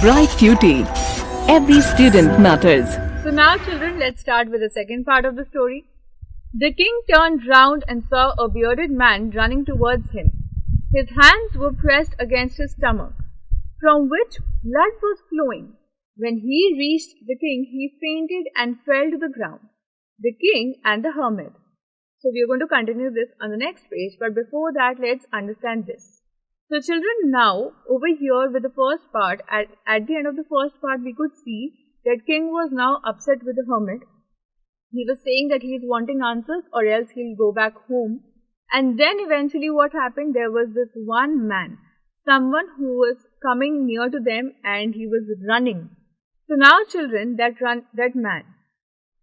Bright QT. Every student matters. So now children, let's start with the second part of the story. The king turned round and saw a bearded man running towards him. His hands were pressed against his stomach, from which blood was flowing. When he reached the king, he fainted and fell to the ground. The king and the hermit. So we are going to continue this on the next page, but before that, let's understand this. So children, now over here with the first part, at the end of the first part, we could see that king was now upset with the hermit. He was saying that he is wanting answers or else he'll go back home. And then eventually what happened, there was this one man, someone who was coming near to them and he was running. So now children, that man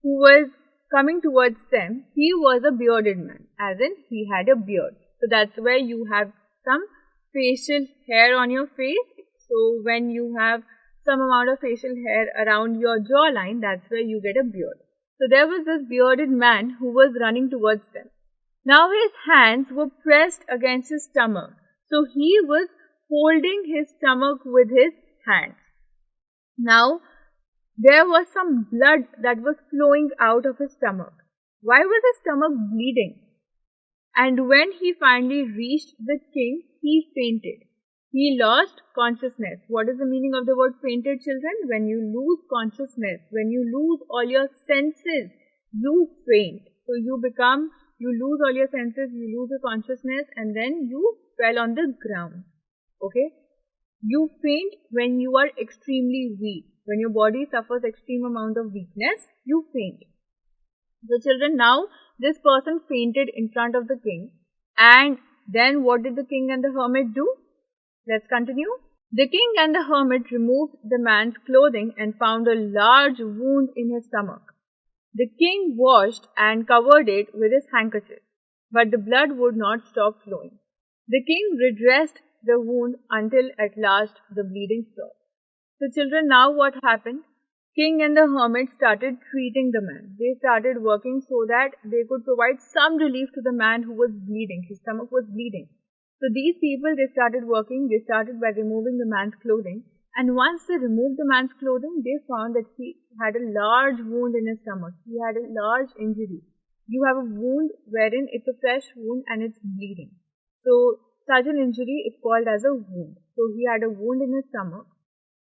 who was coming towards them, he was a bearded man, as in he had a beard. So that's where you have some facial hair on your face. So when you have some amount of facial hair around your jawline, that's where you get a beard. So there was this bearded man who was running towards them. Now his hands were pressed against his stomach. So he was holding his stomach with his hands. Now there was some blood that was flowing out of his stomach. Why was his stomach bleeding? And when he finally reached the king, he fainted. He lost consciousness. What is the meaning of the word fainted, children? When you lose consciousness, when you lose all your senses, you faint. So you lose all your senses, you lose your consciousness, and then you fell on the ground. Okay? You faint when you are extremely weak. When your body suffers extreme amount of weakness, you faint. So children, now this person fainted in front of the king. And then what did the king and the hermit do? Let's continue. The king and the hermit removed the man's clothing and found a large wound in his stomach. The king washed and covered it with his handkerchief, but the blood would not stop flowing. The king redressed the wound until at last the bleeding stopped. So children, now what happened? King and the hermit started treating the man. They started working so that they could provide some relief to the man who was bleeding. His stomach was bleeding. So these people, they started working. They started by removing the man's clothing. And once they removed the man's clothing, they found that he had a large wound in his stomach. He had a large injury. You have a wound wherein it's a fresh wound and it's bleeding. So such an injury is called as a wound. So he had a wound in his stomach.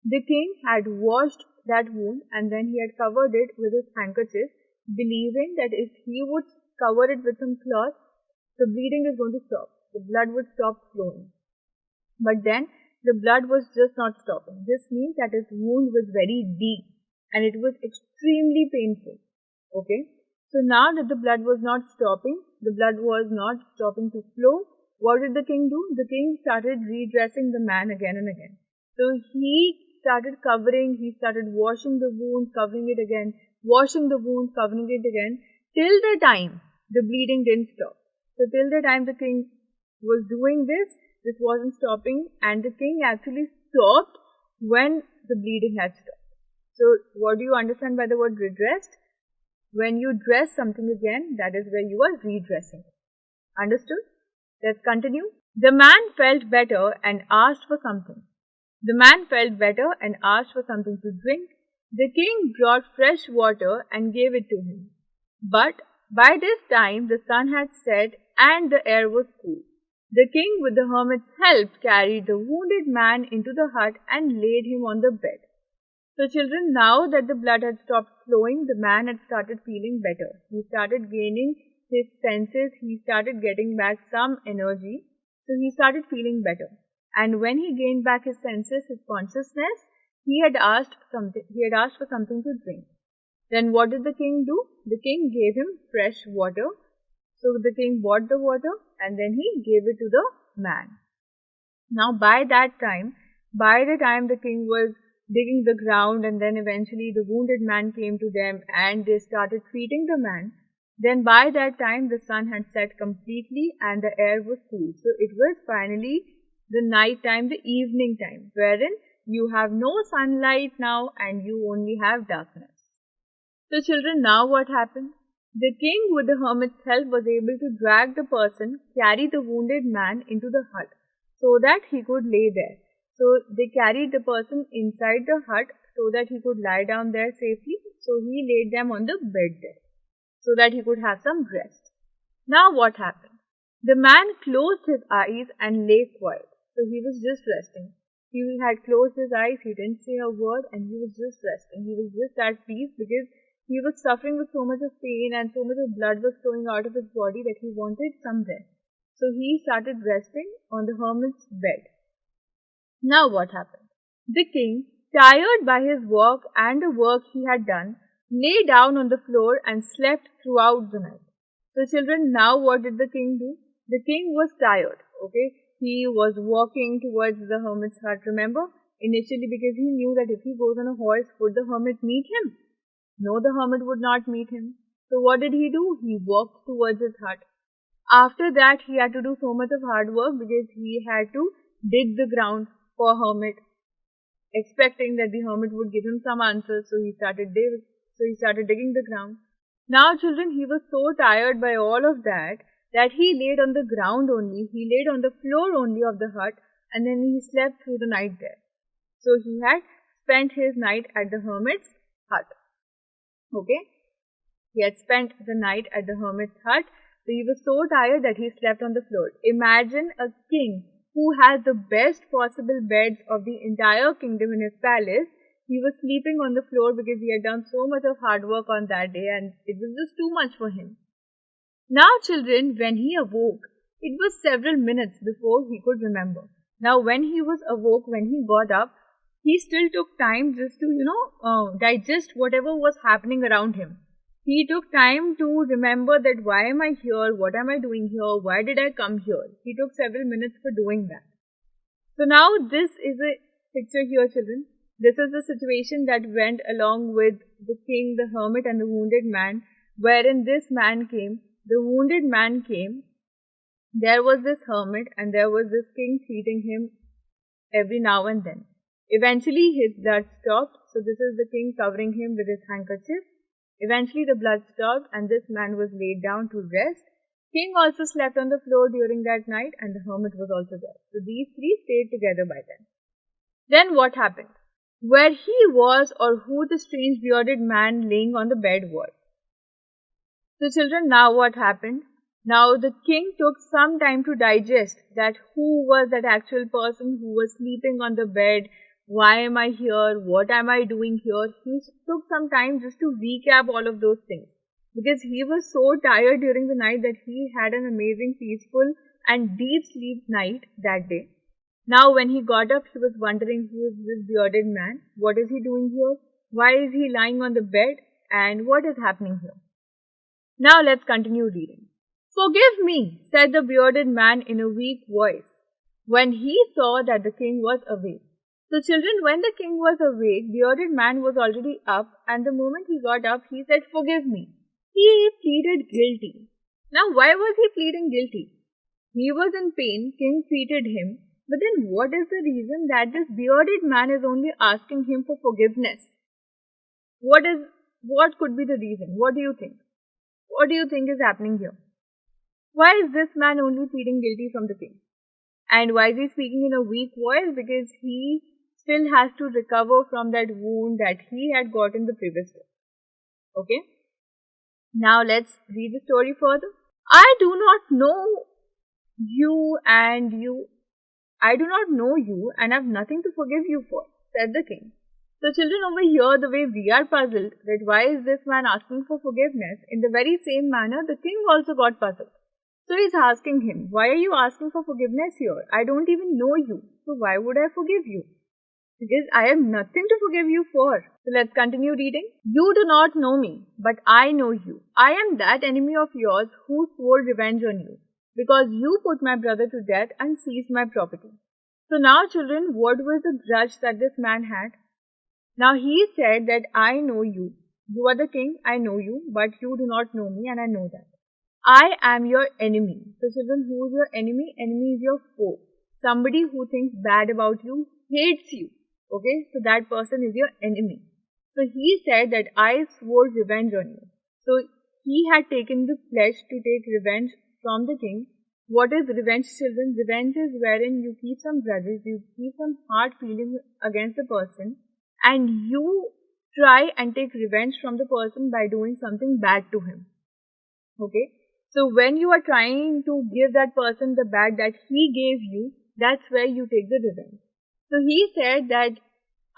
The king had washed that wound and then he had covered it with his handkerchief, believing that if he would cover it with some cloth, the bleeding is going to stop. The blood would stop flowing. But then the blood was just not stopping. This means that his wound was very deep and it was extremely painful. Okay. So now that the blood was not stopping, the blood was not stopping to flow, what did the king do? The king started redressing the man again and again. So he started washing the wound, covering it again, washing the wound, covering it again, till the time the bleeding didn't stop. So till the time the king was doing this wasn't stopping, and the king actually stopped when the bleeding had stopped. So what do you understand by the word redressed? When you dress something again, that is where you are redressing. Understood? Let's continue. The man felt better and asked for something. The man felt better and asked for something to drink. The king brought fresh water and gave it to him. But by this time the sun had set and the air was cool. The king, with the hermit's help, carried the wounded man into the hut and laid him on the bed. So children, now that the blood had stopped flowing, the man had started feeling better. He started gaining his senses. He started getting back some energy. So he started feeling better. And when he gained back his senses, his consciousness, he had asked for something to drink. Then what did the king do? The king gave him fresh water. So the king bought the water and then he gave it to the man. Now by the time the king was digging the ground and then eventually the wounded man came to them and they started treating the man, then by that time the sun had set completely and the air was cool. So it was finally the night time, the evening time, wherein you have no sunlight now and you only have darkness. So children, now what happened? The king, with the hermit's help, was able to drag the person, carry the wounded man into the hut so that he could lay there. So they carried the person inside the hut so that he could lie down there safely. So he laid them on the bed there so that he could have some rest. Now what happened? The man closed his eyes and lay quiet. So he was just resting. He had closed his eyes, he didn't say a word, and he was just resting. He was just at peace because he was suffering with so much of pain and so much of blood was flowing out of his body that he wanted some rest. So he started resting on the hermit's bed. Now what happened? The king, tired by his work and the work he had done, lay down on the floor and slept throughout the night. So children, now what did the king do? The king was tired, okay? He was walking towards the hermit's hut, remember? Initially because he knew that if he goes on a horse, would the hermit meet him? No, the hermit would not meet him. So what did he do? He walked towards his hut. After that, he had to do so much of hard work because he had to dig the ground for hermit, expecting that the hermit would give him some answers. So he started digging the ground. Now children, he was so tired by all of that he laid on the ground only, he laid on the floor only of the hut, and then he slept through the night there. So he had spent his night at the hermit's hut. Okay? He had spent the night at the hermit's hut, so he was so tired that he slept on the floor. Imagine a king who has the best possible beds of the entire kingdom in his palace. He was sleeping on the floor because he had done so much of hard work on that day and it was just too much for him. Now children, when he awoke, it was several minutes before he could remember. Now when he was awoke, when he got up, he still took time just to, digest whatever was happening around him. He took time to remember that why am I here, what am I doing here, why did I come here. He took several minutes for doing that. So now this is a picture here children. This is the situation that went along with the king, the hermit and the wounded man, wherein this man came. The wounded man came, there was this hermit and there was this king treating him every now and then. Eventually his blood stopped, so this is the king covering him with his handkerchief. Eventually the blood stopped and this man was laid down to rest. King also slept on the floor during that night and the hermit was also there. So these three stayed together by then. Then what happened? Where he was or who the strange bearded man laying on the bed was. So children, now what happened? Now the king took some time to digest that who was that actual person who was sleeping on the bed, why am I here, what am I doing here. He took some time just to recap all of those things because he was so tired during the night that he had an amazing, peaceful and deep sleep night that day. Now when he got up, he was wondering who is this bearded man, what is he doing here, why is he lying on the bed and what is happening here. Now let's continue reading. Forgive me, said the bearded man in a weak voice, when he saw that the king was awake. So children, when the king was awake, bearded man was already up and the moment he got up, he said, forgive me. He pleaded guilty. Now why was he pleading guilty? He was in pain, king treated him, but then what is the reason that this bearded man is only asking him for forgiveness? What could be the reason? What do you think? What do you think is happening here? Why is this man only pleading guilty from the king? And why is he speaking in a weak voice? Because he still has to recover from that wound that he had got in the previous day. Okay? Now let's read the story further. I do not know you and have nothing to forgive you for, said the king. So children, over here, the way we are puzzled that why is this man asking for forgiveness, in the very same manner, the king also got puzzled. So he's asking him, why are you asking for forgiveness here? I don't even know you. So why would I forgive you? Because I have nothing to forgive you for. So let's continue reading. You do not know me, but I know you. I am that enemy of yours who swore revenge on you, because you put my brother to death and seized my property. So now children, what was the grudge that this man had? Now he said that I know you. You are the king, I know you, but you do not know me and I know that. I am your enemy. So children, who is your enemy? Enemy is your foe. Somebody who thinks bad about you, hates you. Okay, so that person is your enemy. So he said that I swore revenge on you. So he had taken the pledge to take revenge from the king What is revenge, children? Revenge is wherein you keep some grudges, you keep some hard feelings against the person, and you try and take revenge from the person by doing something bad to him. Okay? So when you are trying to give that person the bad that he gave you, that's where you take the revenge. So he said that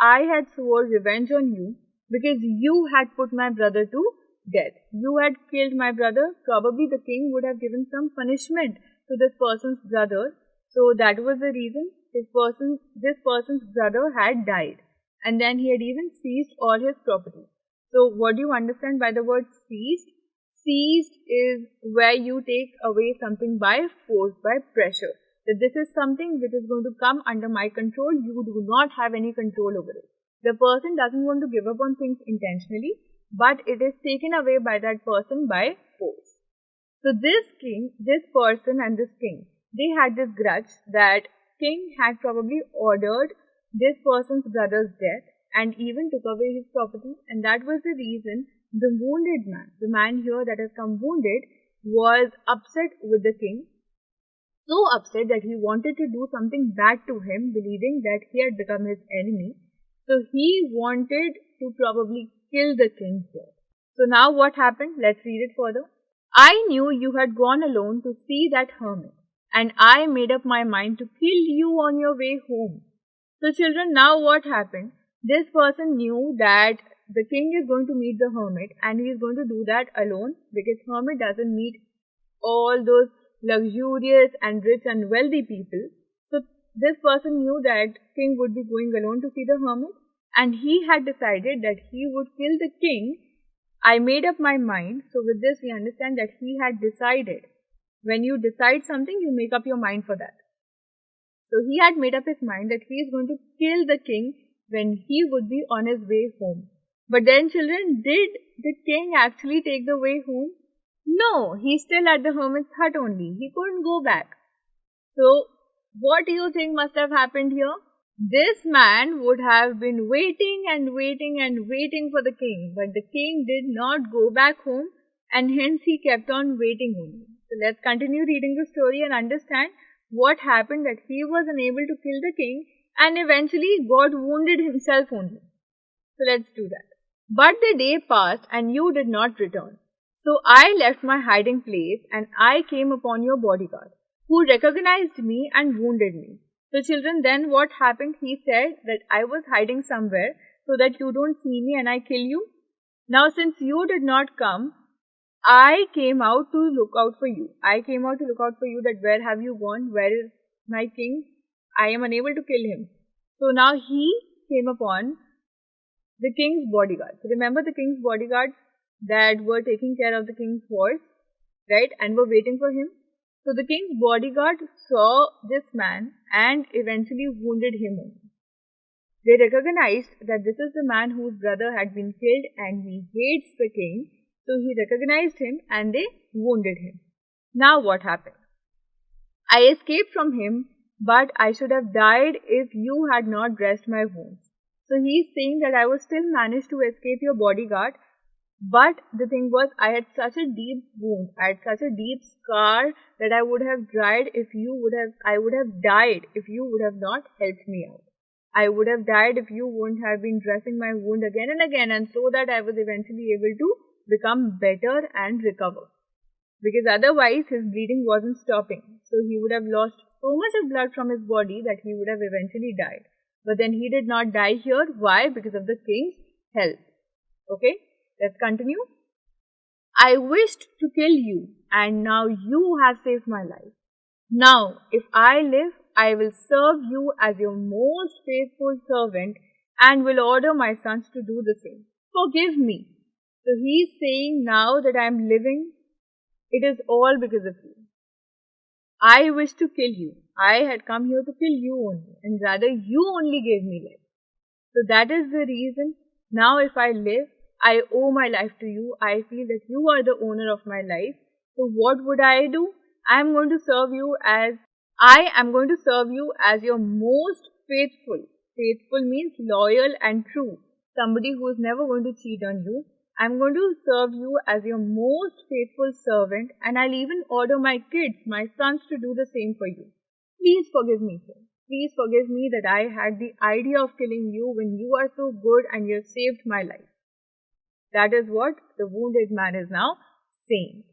I had swore revenge on you because you had put my brother to death. You had killed my brother. Probably the king would have given some punishment to this person's brother. So that was the reason this person's brother had died. And then he had even seized all his property. So what do you understand by the word seized? Seized is where you take away something by force, by pressure. That this is something which is going to come under my control. You do not have any control over it. The person doesn't want to give up on things intentionally, but it is taken away by that person by force. So this person and this king, they had this grudge that king had probably ordered this person's brother's death and even took away his property, and that was the reason the wounded man, the man here that has come wounded, was upset with the king. So upset that he wanted to do something bad to him, believing that he had become his enemy. So he wanted to probably kill the king here. So now what happened? Let's read it further. I knew you had gone alone to see that hermit, and I made up my mind to kill you on your way home. So children, now what happened? This person knew that the king is going to meet the hermit, and he is going to do that alone because hermit doesn't meet all those luxurious and rich and wealthy people. So this person knew that king would be going alone to see the hermit, and he had decided that he would kill the king. I made up my mind. So with this we understand that he had decided. When you decide something, you make up your mind for that. So he had made up his mind that he is going to kill the king when he would be on his way home. But then children, did the king actually take the way home? No, he's still at the hermit's hut only. He couldn't go back. So what do you think must have happened here? This man would have been waiting and waiting and waiting for the king, but the king did not go back home, and hence he kept on waiting only. So let's continue reading the story and understand what happened, that he was unable to kill the king and eventually got wounded himself only. So let's do that. But the day passed and you did not return. So I left my hiding place and I came upon your bodyguard, who recognized me and wounded me. So children, then what happened? He said that I was hiding somewhere so that you don't see me and I kill you. Now since you did not come, I came out to look out for you. I came out to look out for you, that where have you gone? Where is my king? I am unable to kill him. So now he came upon the king's bodyguards. Remember the king's bodyguards that were taking care of the king's horse, right? And were waiting for him. So the king's bodyguard saw this man and eventually wounded him. They recognized that this is the man whose brother had been killed and he hates the king. So he recognized him and they wounded him. Now what happened? I escaped from him, but I should have died if you had not dressed my wounds. So he is saying that I was still managed to escape your bodyguard, but the thing was, I had such a deep wound, I had such a deep scar that I would have died if you would have not helped me out. I would have died if you wouldn't have been dressing my wound again and again, and so that I was eventually able to become better and recover. Because otherwise his bleeding wasn't stopping. So he would have lost so much of blood from his body that he would have eventually died. But then he did not die here. Why? Because of the king's help. Okay, let's continue. I wished to kill you, and now you have saved my life. Now, if I live, I will serve you as your most faithful servant and will order my sons to do the same. Forgive me. So he is saying, now that I am living, it is all because of you. I wish to kill you. I had come here to kill you only, and rather you only gave me life. So that is the reason. Now if I live, I owe my life to you. I feel that you are the owner of my life. So what would I do? I am going to serve you as your most faithful. Faithful means loyal and true. Somebody who is never going to cheat on you. I'm going to serve you as your most faithful servant, and I'll even order my kids, my sons, to do the same for you. Please forgive me, sir. Please forgive me that I had the idea of killing you when you are so good and you have saved my life. That is what the wounded man is now saying.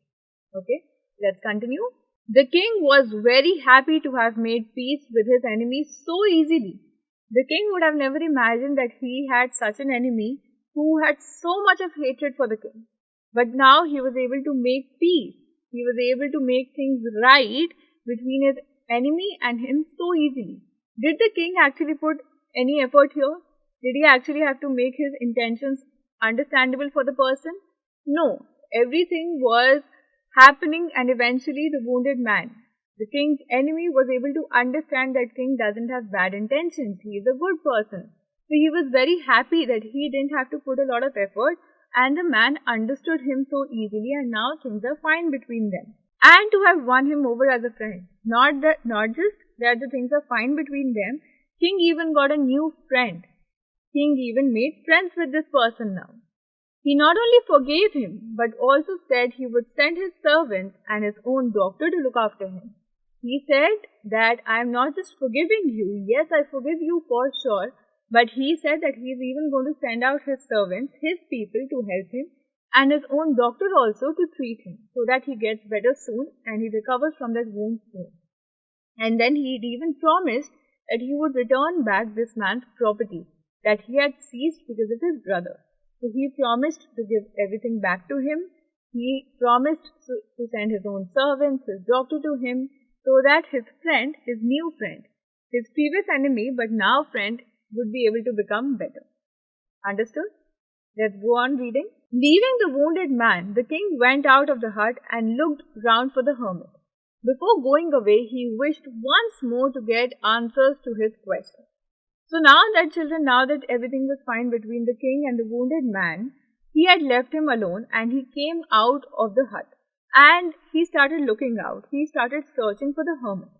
Okay, let's continue. The king was very happy to have made peace with his enemy so easily. The king would have never imagined that he had such an enemy who had so much of hatred for the king. But now he was able to make peace. He was able to make things right between his enemy and him so easily. Did the king actually put any effort here? Did he actually have to make his intentions understandable for the person? No. Everything was happening, and eventually the wounded man, the king's enemy, was able to understand that king doesn't have bad intentions. He is a good person. So he was very happy that he didn't have to put a lot of effort, and the man understood him so easily, and now things are fine between them. And to have won him over as a friend. Not just that the things are fine between them, king even got a new friend. King even made friends with this person now. He not only forgave him, but also said he would send his servants and his own doctor to look after him. He said that I am not just forgiving you, yes, I forgive you for sure, but he said that he is even going to send out his servants, his people, to help him, and his own doctor also to treat him, so that he gets better soon and he recovers from that wound soon. And then he even promised that he would return back this man's property that he had seized because of his brother. So he promised to give everything back to him. He promised to send his own servants, his doctor to him, so that his friend, his new friend, his previous enemy but now friend, would be able to become better. Understood? Let's go on reading. Leaving the wounded man, the king went out of the hut and looked round for the hermit. Before going away, he wished once more to get answers to his questions. So now that everything was fine between the king and the wounded man, he had left him alone and he came out of the hut and he started looking out. He started searching for the hermit.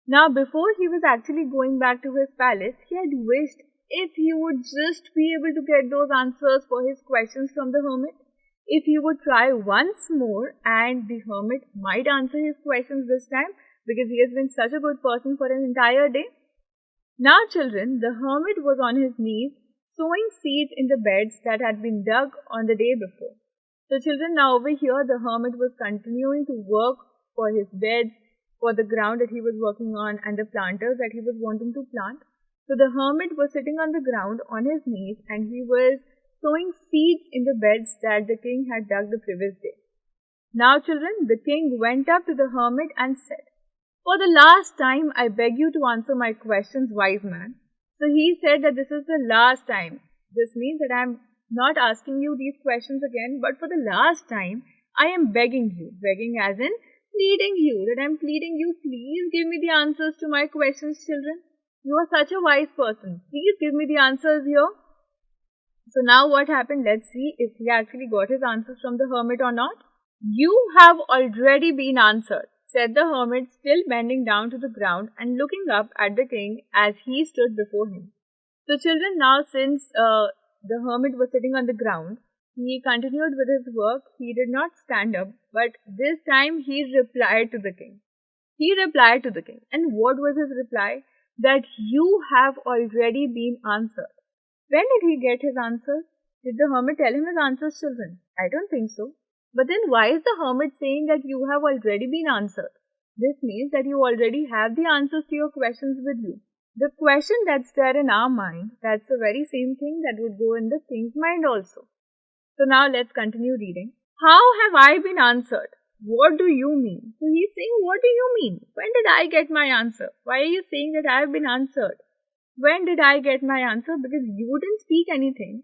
Now before he was actually going back to his palace, he had wished if he would just be able to get those answers for his questions from the hermit. If he would try once more and the hermit might answer his questions this time because he has been such a good person for an entire day. Now children, the hermit was on his knees sowing seeds in the beds that had been dug on the day before. So children, now over here the hermit was continuing to work for his beds, for the ground that he was working on and the planters that he was wanting to plant. So the hermit was sitting on the ground on his knees and he was sowing seeds in the beds that the king had dug the previous day. Now children, the king went up to the hermit and said, "For the last time, I beg you to answer my questions, wise man." So he said that this is the last time. This means that I am not asking you these questions again, but for the last time, I am begging you. Begging as in pleading you, that I am pleading you, please give me the answers to my questions, children. You are such a wise person. Please give me the answers here. So now what happened? Let's see if he actually got his answers from the hermit or not. "You have already been answered," said the hermit, still bending down to the ground and looking up at the king as he stood before him. So children, now since the hermit was sitting on the ground, he continued with his work. He did not stand up, but this time he replied to the king. He replied to the king. And what was his reply? That you have already been answered. When did he get his answers? Did the hermit tell him his answers, children? I don't think so. But then why is the hermit saying that you have already been answered? This means that you already have the answers to your questions with you. The question that's there in our mind, that's the very same thing that would go in the king's mind also. So now let's continue reading. "How have I been answered? What do you mean?" So he's saying, what do you mean? When did I get my answer? Why are you saying that I have been answered? When did I get my answer? Because you didn't speak anything.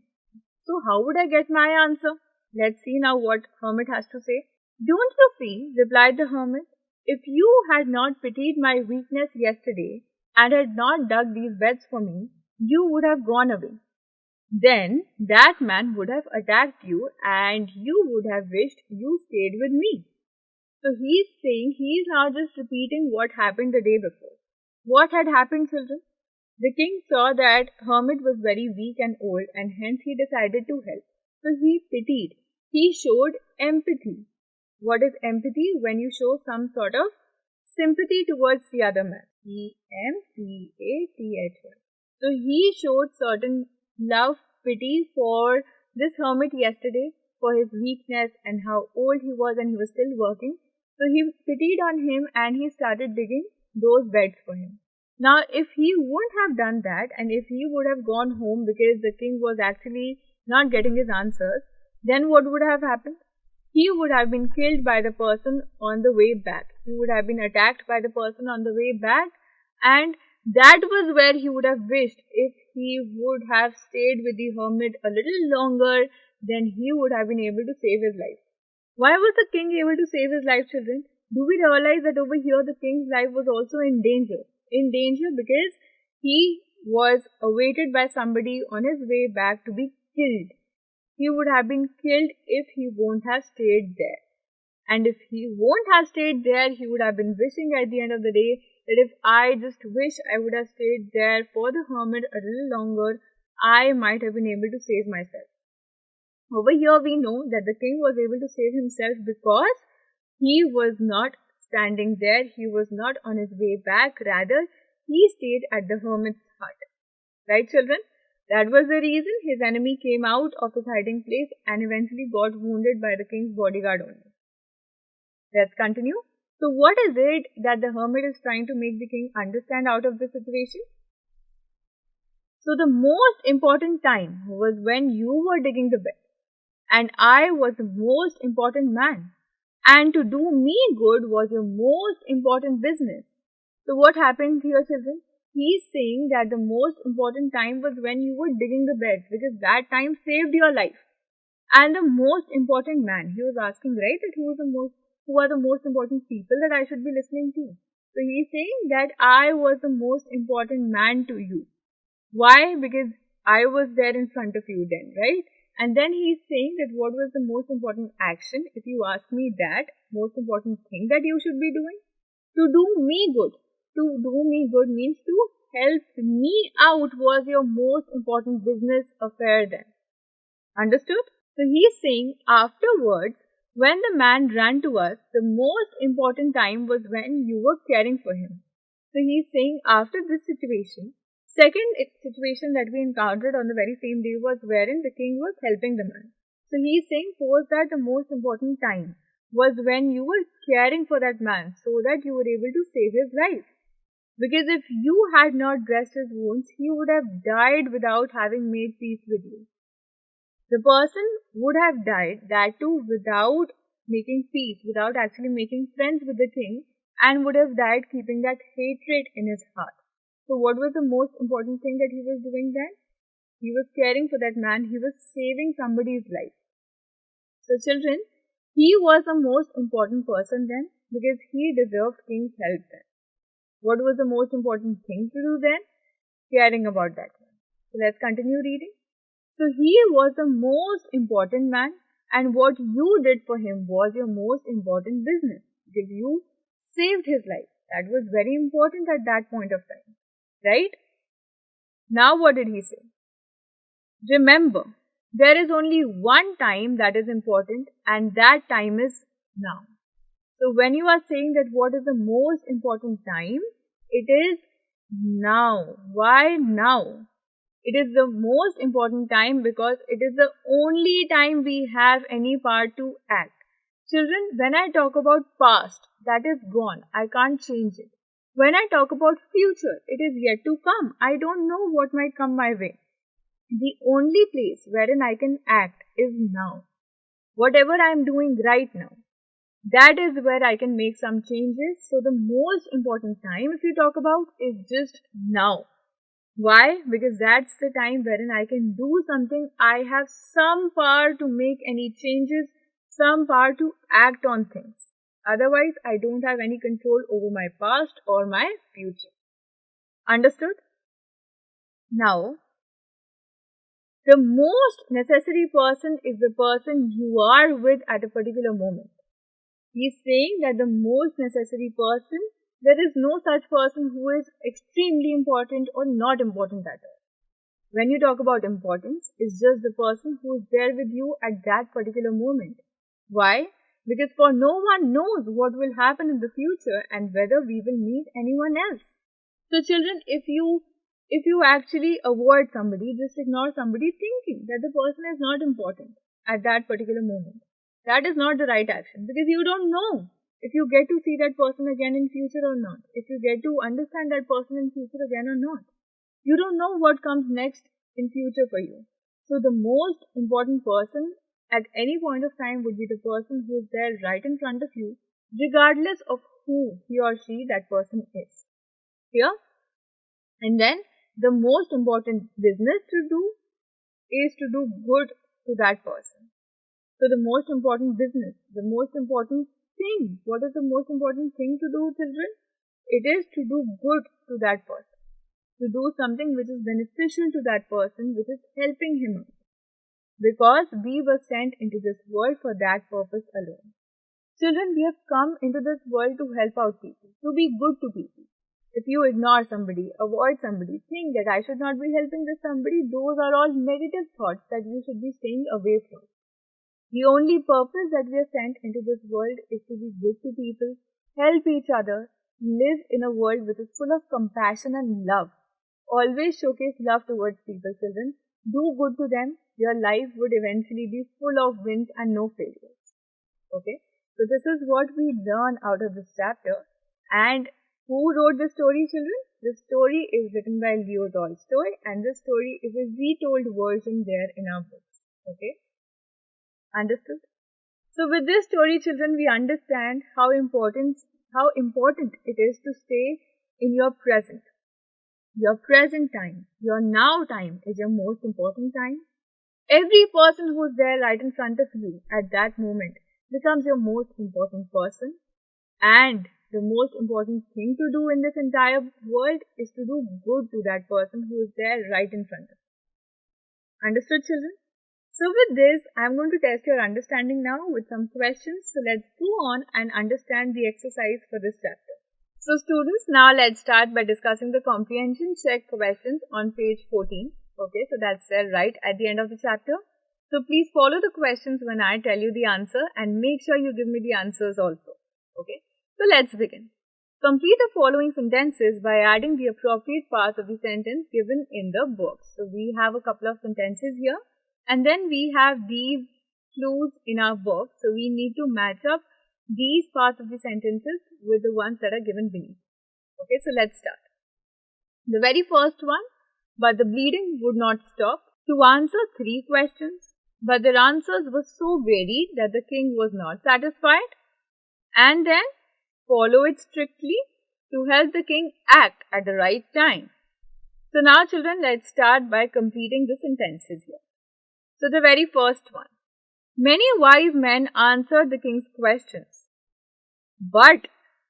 So how would I get my answer? Let's see now what hermit has to say. "Don't you see," replied the hermit, "if you had not pitied my weakness yesterday and had not dug these beds for me, you would have gone away. Then that man would have attacked you and you would have wished you stayed with me." So he's saying, he's now just repeating what happened the day before. What had happened, children? The king saw that hermit was very weak and old and hence he decided to help. So he pitied. he showed empathy. What is empathy? When you show some sort of sympathy towards the other man. E-M-P-A-T-H-Y. So he showed certain love, pity for this hermit yesterday, for his weakness and how old he was and he was still working. So he pitied on him and he started digging those beds for him. Now, if he wouldn't have done that and if he would have gone home because the king was actually not getting his answers, then what would have happened? He would have been killed by the person on the way back. He would have been attacked by the person on the way back, and that was where he would have wished if he would have stayed with the hermit a little longer, then he would have been able to save his life. Why was the king able to save his life, children? Do we realize that over here the king's life was also in danger? In danger because he was awaited by somebody on his way back to be killed. He would have been killed if he won't have stayed there. And if he won't have stayed there, he would have been wishing at the end of the day that if I just wish I would have stayed there for the hermit a little longer, I might have been able to save myself. Over here we know that the king was able to save himself because he was not standing there, he was not on his way back, rather he stayed at the hermit's hut. Right, children? That was the reason his enemy came out of his hiding place and eventually got wounded by the king's bodyguard only. Let's continue. So what is it that the hermit is trying to make the king understand out of this situation? So the most important time was when you were digging the bed and I was the most important man, and to do me good was your most important business. So what happened here, children? He's saying that the most important time was when you were digging the bed because that time saved your life. And the most important man, he was asking, right, that who are the most important people that I should be listening to. So he's saying that I was the most important man to you. Why? Because I was there in front of you then, right? And then he's saying that what was the most important action, if you ask me that, most important thing that you should be doing? To do me good. To do me good means to help me out was your most important business affair then. Understood? So he's saying afterwards, when the man ran to us, the most important time was when you were caring for him. So he's saying after this situation, second situation that we encountered on the very same day was wherein the king was helping the man. So he's saying post that the most important time was when you were caring for that man so that you were able to save his life. Because if you had not dressed his wounds, he would have died without having made peace with you. The person would have died, that too without making peace, without actually making friends with the king, and would have died keeping that hatred in his heart. So what was the most important thing that he was doing then? He was caring for that man, he was saving somebody's life. So children, he was the most important person then because he deserved king's help then. What was the most important thing to do then? Caring about that man. So let's continue reading. So he was the most important man, and what you did for him was your most important business because you saved his life. That was very important at that point of time. Right? Now what did he say? Remember, there is only one time that is important, and that time is now. So when you are saying that what is the most important time, it is now. Why now? It is the most important time because it is the only time we have any part to act. Children, when I talk about past, that is gone. I can't change it. When I talk about future, it is yet to come. I don't know what might come my way. The only place wherein I can act is now. Whatever I am doing right now, that is where I can make some changes. So the most important time, if you talk about, is just now. Why? Because that's the time wherein I can do something. I have some power to make any changes, some power to act on things. Otherwise, I don't have any control over my past or my future. Understood? Now, the most necessary person is the person you are with at a particular moment. He is saying that the most necessary person, there is no such person who is extremely important or not important at all. When you talk about importance, it's just the person who is there with you at that particular moment. Why? Because for no one knows what will happen in the future and whether we will meet anyone else. So children, if you actually avoid somebody, just ignore somebody thinking that the person is not important at that particular moment. That is not the right action, because you don't know if you get to see that person again in future or not. If you get to understand that person in future again or not. You don't know what comes next in future for you. So the most important person at any point of time would be the person who is there right in front of you, regardless of who he or she that person is. Here? And then the most important business to do is to do good to that person. So the most important business, the most important thing, what is the most important thing to do, children? It is to do good to that person. To do something which is beneficial to that person, which is helping him out. Because we were sent into this world for that purpose alone. Children, we have come into this world to help out people, to be good to people. If you ignore somebody, avoid somebody, think that I should not be helping this somebody, those are all negative thoughts that you should be staying away from. The only purpose that we are sent into this world is to be good to people, help each other, live in a world which is full of compassion and love. Always showcase love towards people, children. Do good to them. Your life would eventually be full of wins and no failures. Okay? So this is what we learn out of this chapter. And who wrote the story, children? The story is written by Leo Tolstoy, and this story is a retold version there in our books. Okay? Understood? So with this story, children, we understand how important it is to stay in your present. Your present time, your now time is your most important time. Every person who is there right in front of you at that moment becomes your most important person. And the most important thing to do in this entire world is to do good to that person who is there right in front of you. Understood, children? So with this, I'm going to test your understanding now with some questions. So let's go on and understand the exercise for this chapter. So students, now let's start by discussing the comprehension check questions on page 14. Okay, so that's there right at the end of the chapter. So please follow the questions when I tell you the answer and make sure you give me the answers also. Okay, so let's begin. Complete the following sentences by adding the appropriate parts of the sentence given in the box. So we have a couple of sentences here and then we have these clues in our box. So we need to match up these parts of the sentences with the ones that are given beneath. Okay, so let's start. The very first one, but the bleeding would not stop. To answer 3 questions, but their answers were so varied that the king was not satisfied. And then follow it strictly to help the king act at the right time. So now children, let's start by completing the sentences here. So the very first one. Many wise men answered the king's questions, but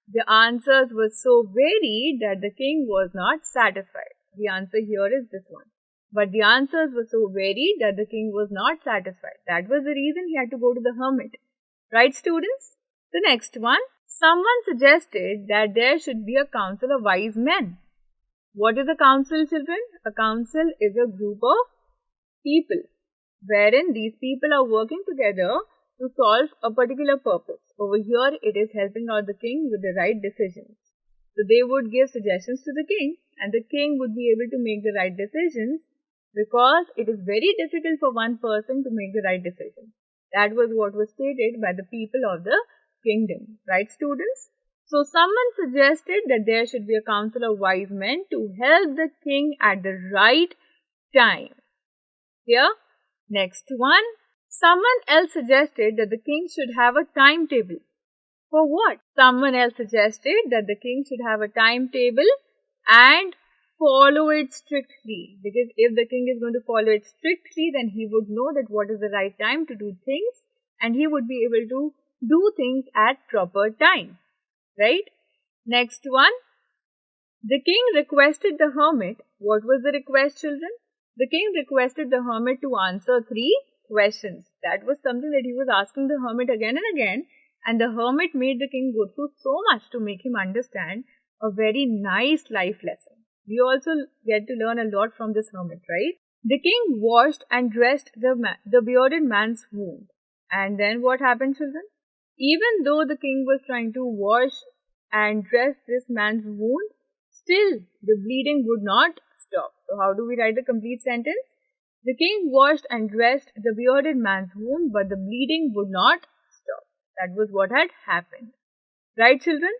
the answers were so varied that the king was not satisfied. The answer here is this one. But the answers were so varied that the king was not satisfied. That was the reason he had to go to the hermit. Right, students? The next one. Someone suggested that there should be a council of wise men. What is a council, children? A council is a group of people, wherein these people are working together to solve a particular purpose. Over here, it is helping out the king with the right decisions. So they would give suggestions to the king and the king would be able to make the right decisions because it is very difficult for one person to make the right decision. That was what was stated by the people of the kingdom. Right, students? So someone suggested that there should be a council of wise men to help the king at the right time. Here, next one. Someone else suggested that the king should have a timetable. For what? Someone else suggested that the king should have a timetable and follow it strictly. Because if the king is going to follow it strictly, then he would know that what is the right time to do things and he would be able to do things at proper time. Right? Next one. The king requested the hermit. What was the request, children? The king requested the hermit to answer 3 questions. That was something that he was asking the hermit again and again, and the hermit made the king go through so much to make him understand a very nice life lesson. We also get to learn a lot from this hermit, right? The king washed and dressed the bearded man's wound. And then what happened, children? Even though the king was trying to wash and dress this man's wound, still the bleeding would not stop. So how do we write the complete sentence? The king washed and dressed the bearded man's wound, but the bleeding would not stop. That was what had happened. Right, children?